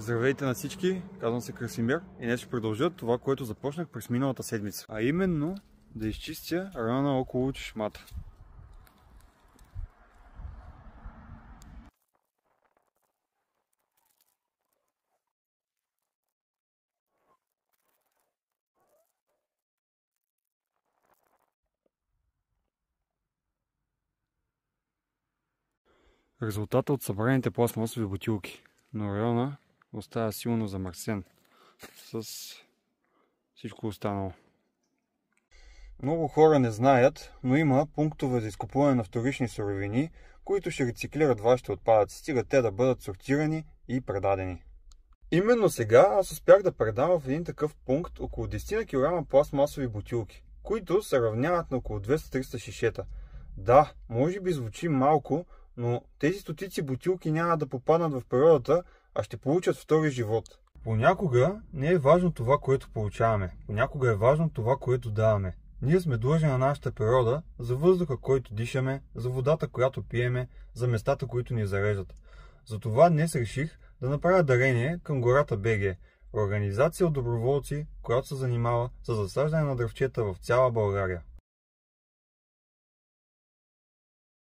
Здравейте на всички, казвам се Красимир и днес ще продължа това, което започнах през миналата седмица. А именно да изчистя района около чешмата. Резултата от събраните пластмасови бутилки, но района остава силно замърсен с всичко останало. Много хора не знаят, но има пунктове за изкупуване на вторични суровини, които ще рециклират вашите отпадъци, стига те да бъдат сортирани и предадени. Именно сега аз успях да предам в един такъв пункт около 10 кг пластмасови бутилки, които се равняват на около 200-300 шишета. Да, може би звучи малко, но тези стотици бутилки няма да попаднат в природата, а ще получат втори живот. Понякога не е важно това, което получаваме. Понякога е важно това, което даваме. Ние сме длъжни на нашата природа за въздуха, който дишаме, за водата, която пиеме, за местата, които ни зареждат. Затова днес реших да направя дарение към Гората БГ, организация от доброволци, която се занимава с засаждане на дръвчета в цяла България.